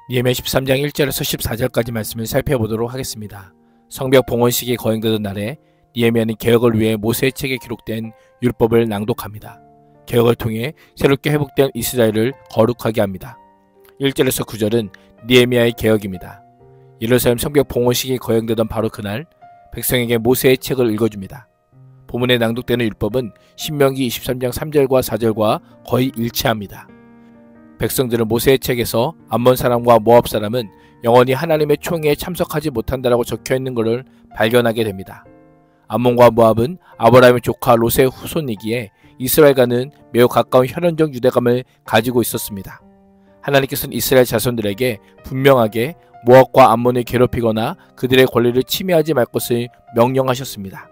니에미야 13장 1절에서 14절까지 말씀을 살펴보도록 하겠습니다. 성벽 봉헌식이 거행되던 날에 니에미야는 개혁을 위해 모세의 책에 기록된 율법을 낭독합니다. 개혁을 통해 새롭게 회복된 이스라엘을 거룩하게 합니다. 1절에서 9절은 니에미야의 개혁입니다. 예루살렘 성벽 봉헌식이 거행되던 바로 그날 백성에게 모세의 책을 읽어줍니다. 본문에 낭독되는 율법은 신명기 23장 3절과 4절과 거의 일치합니다. 백성들은 모세의 책에서 암몬 사람과 모압 사람은 영원히 하나님의 총회에 참석하지 못한다라고 적혀있는 것을 발견하게 됩니다. 암몬과 모압은 아브라함의 조카 롯의 후손이기에 이스라엘과는 매우 가까운 혈연적 유대감을 가지고 있었습니다. 하나님께서는 이스라엘 자손들에게 분명하게 모압과 암몬을 괴롭히거나 그들의 권리를 침해하지 말 것을 명령하셨습니다.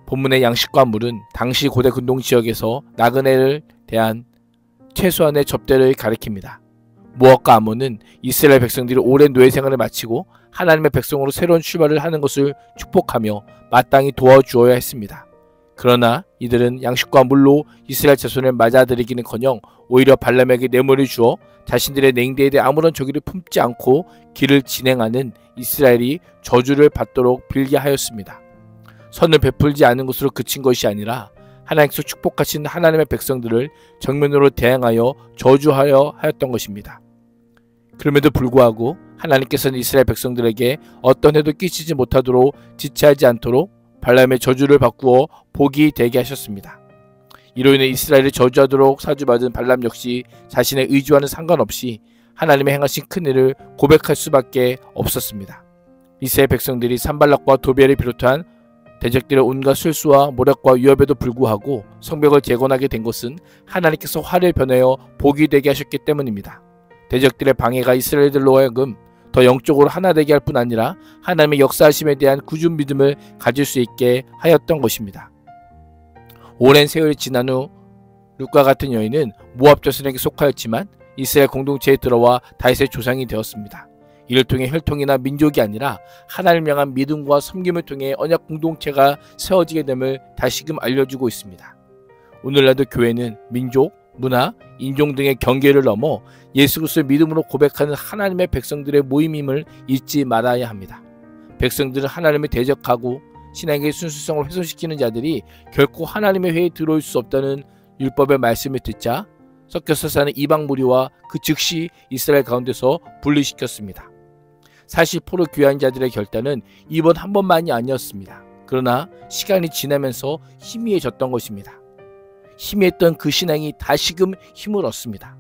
본문의 양식과 물은 당시 고대 근동지역에서 나그네를 대한 최소한의 접대를 가리킵니다. 모압과 암몬은 이스라엘 백성들이 오랜 노예 생활을 마치고 하나님의 백성으로 새로운 출발을 하는 것을 축복하며 마땅히 도와주어야 했습니다. 그러나 이들은 양식과 물로 이스라엘 자손을 맞아들이기는커녕 오히려 발람에게 뇌물을 주어 자신들의 냉대에 대해 아무런 저기를 품지 않고 길을 진행하는 이스라엘이 저주를 받도록 빌게 하였습니다. 선을 베풀지 않은 것으로 그친 것이 아니라 하나님께서 축복하신 하나님의 백성들을 정면으로 대항하여 저주하여 하였던 것입니다. 그럼에도 불구하고 하나님께서는 이스라엘 백성들에게 어떤 해도 끼치지 못하도록 지체하지 않도록 발람의 저주를 바꾸어 복이 되게 하셨습니다. 이로 인해 이스라엘을 저주하도록 사주받은 발람 역시 자신의 의지와는 상관없이 하나님의 행하신 큰일을 고백할 수밖에 없었습니다. 이스라엘 백성들이 산발락과 도비엘을 비롯한 대적들의 온갖 술수와 모략과 위협에도 불구하고 성벽을 재건하게 된 것은 하나님께서 화를 변하여 복이 되게 하셨기 때문입니다. 대적들의 방해가 이스라엘들로 하여금 더 영적으로 하나 되게 할 뿐 아니라 하나님의 역사하심에 대한 굳은 믿음을 가질 수 있게 하였던 것입니다. 오랜 세월이 지난 후 룻과 같은 여인은 모압 자손에게 속하였지만 이스라엘 공동체에 들어와 다윗의 조상이 되었습니다. 이를 통해 혈통이나 민족이 아니라 하나님을 향한 믿음과 섬김을 통해 언약 공동체가 세워지게 됨을 다시금 알려주고 있습니다. 오늘날도 교회는 민족, 문화, 인종 등의 경계를 넘어 예수 그리스도의 믿음으로 고백하는 하나님의 백성들의 모임임을 잊지 말아야 합니다. 백성들은 하나님을 대적하고 신앙의 순수성을 훼손시키는 자들이 결코 하나님의 회에 들어올 수 없다는 율법의 말씀을 듣자 섞여서 사는 이방 무리와 그 즉시 이스라엘 가운데서 분리시켰습니다. 사실 포로 귀한 자들의 결단은 이번 한 번만이 아니었습니다. 그러나 시간이 지나면서 희미해졌던 것입니다. 희미했던 그 신앙이 다시금 힘을 얻습니다.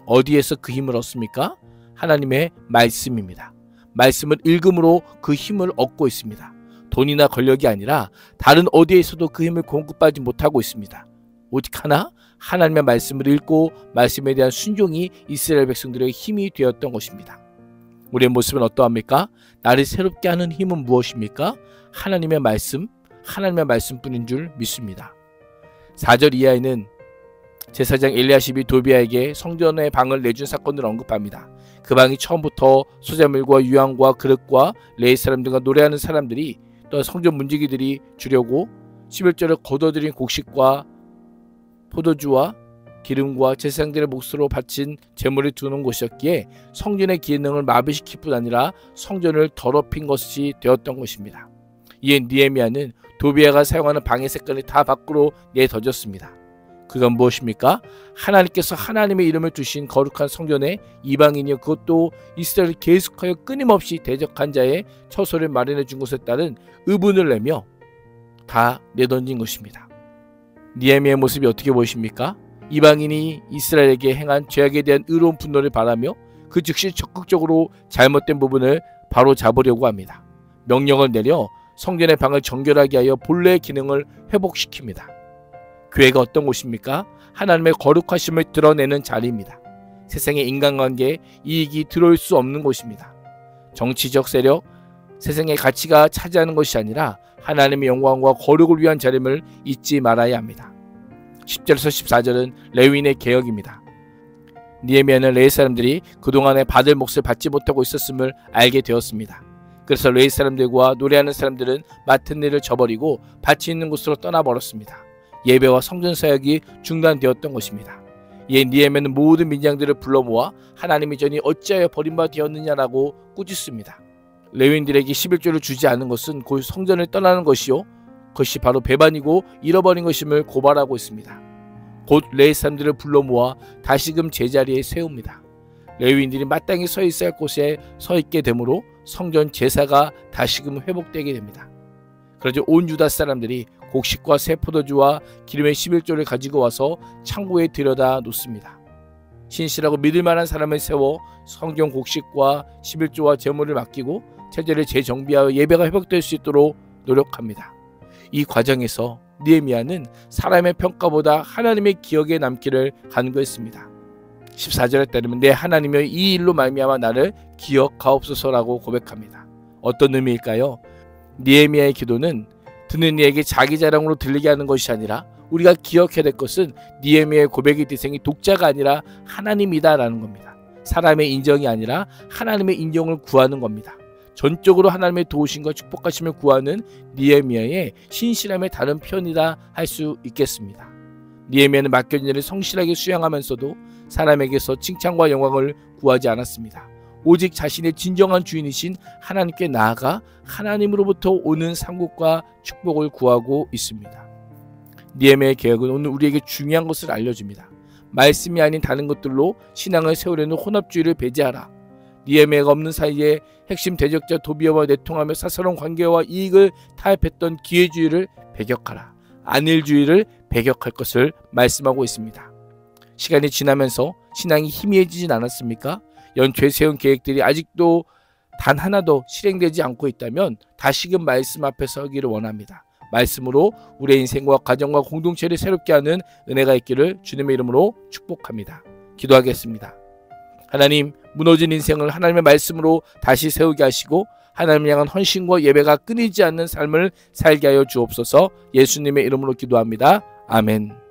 어디에서 그 힘을 얻습니까? 하나님의 말씀입니다. 말씀을 읽음으로 그 힘을 얻고 있습니다. 돈이나 권력이 아니라 다른 어디에서도 그 힘을 공급받지 못하고 있습니다. 오직 하나, 하나님의 말씀을 읽고 말씀에 대한 순종이 이스라엘 백성들의 힘이 되었던 것입니다. 우리의 모습은 어떠합니까? 나를 새롭게 하는 힘은 무엇입니까? 하나님의 말씀뿐인 줄 믿습니다. 4절 이하에는 제사장 엘리야십이 도비아에게 성전의 방을 내준 사건을 언급합니다. 그 방이 처음부터 소재물과 유향과 그릇과 레위 사람 등과 노래하는 사람들이 또 성전 문지기들이 주려고 11절을 거둬들인 곡식과 포도주와 기름과 제사장들의 몫으로 바친 제물을 두는 곳이었기에 성전의 기능을 마비시킬 뿐 아니라 성전을 더럽힌 것이 되었던 것입니다. 이에 니에미야는 도비아가 사용하는 방의 색깔을 다 밖으로 내던졌습니다. 그건 무엇입니까? 하나님께서 하나님의 이름을 두신 거룩한 성전에 이방인이여 그것도 이스라엘을 계속하여 끊임없이 대적한 자의 처소를 마련해 준 것에 따른 의분을 내며 다 내던진 것입니다. 니에미야의 모습이 어떻게 보이십니까? 이방인이 이스라엘에게 행한 죄악에 대한 의로운 분노를 바라며 그 즉시 적극적으로 잘못된 부분을 바로 잡으려고 합니다. 명령을 내려 성전의 방을 정결하게 하여 본래의 기능을 회복시킵니다. 교회가 어떤 곳입니까? 하나님의 거룩하심을 드러내는 자리입니다. 세상의 인간관계에 이익이 들어올 수 없는 곳입니다. 정치적 세력, 세상의 가치가 차지하는 것이 아니라 하나님의 영광과 거룩을 위한 자림을 잊지 말아야 합니다. 10절에서 14절은 레위인의 개혁입니다. 니에미야는 레위 사람들이 그동안에 받을 몫을 받지 못하고 있었음을 알게 되었습니다. 그래서 레위 사람들과 노래하는 사람들은 맡은 일을 저버리고 밭이 있는 곳으로 떠나버렸습니다. 예배와 성전 사역이 중단되었던 것입니다. 이에 느헤미야는 모든 민장들을 불러 모아 하나님의 전이 어찌하여 버림받았느냐라고 꾸짖습니다. 레위인들에게 11조를 주지 않은 것은 곧 성전을 떠나는 것이요 그것이 바로 배반이고 잃어버린 것임을 고발하고 있습니다. 곧 레위 사람들을 불러 모아 다시금 제자리에 세웁니다. 레위인들이 마땅히 서 있어야 할 곳에 서 있게 되므로 성전 제사가 다시금 회복되게 됩니다. 그러자 온 유다 사람들이 곡식과 새 포도주와 기름의 11조를 가지고 와서 창고에 들여다 놓습니다. 신실하고 믿을 만한 사람을 세워 성경 곡식과 11조와 제물을 맡기고 체제를 재정비하여 예배가 회복될 수 있도록 노력합니다. 이 과정에서 느헤미야는 사람의 평가보다 하나님의 기억에 남기를 간구했습니다. 14절에 따르면 내 하나님여 이 일로 말미암아 나를 기억하옵소서라고 고백합니다. 어떤 의미일까요? 느헤미야의 기도는 듣는 이에게 자기 자랑으로 들리게 하는 것이 아니라 우리가 기억해야 될 것은 느헤미야의 고백의 대상이 독자가 아니라 하나님이다라는 겁니다. 사람의 인정이 아니라 하나님의 인정을 구하는 겁니다. 전적으로 하나님의 도우심과 축복하심을 구하는 느헤미야의 신실함의 다른 표현이다 할 수 있겠습니다. 느헤미야는 맡겨진 일을 성실하게 수행하면서도 사람에게서 칭찬과 영광을 구하지 않았습니다. 오직 자신의 진정한 주인이신 하나님께 나아가 하나님으로부터 오는 상급과 축복을 구하고 있습니다. 느헤미야의 개혁은 오늘 우리에게 중요한 것을 알려줍니다. 말씀이 아닌 다른 것들로 신앙을 세우려는 혼합주의를 배제하라. 느헤미야가 없는 사이에 핵심 대적자 도비아와 내통하며 사사로운 관계와 이익을 타협했던 기회주의를 배격하라. 안일주의를 배격할 것을 말씀하고 있습니다. 시간이 지나면서 신앙이 희미해지진 않았습니까? 연초에 세운 계획들이 아직도 단 하나도 실행되지 않고 있다면 다시금 말씀 앞에 서기를 원합니다. 말씀으로 우리의 인생과 가정과 공동체를 새롭게 하는 은혜가 있기를 주님의 이름으로 축복합니다. 기도하겠습니다. 하나님, 무너진 인생을 하나님의 말씀으로 다시 세우게 하시고 하나님을 향한 헌신과 예배가 끊이지 않는 삶을 살게 하여 주옵소서. 예수님의 이름으로 기도합니다. 아멘.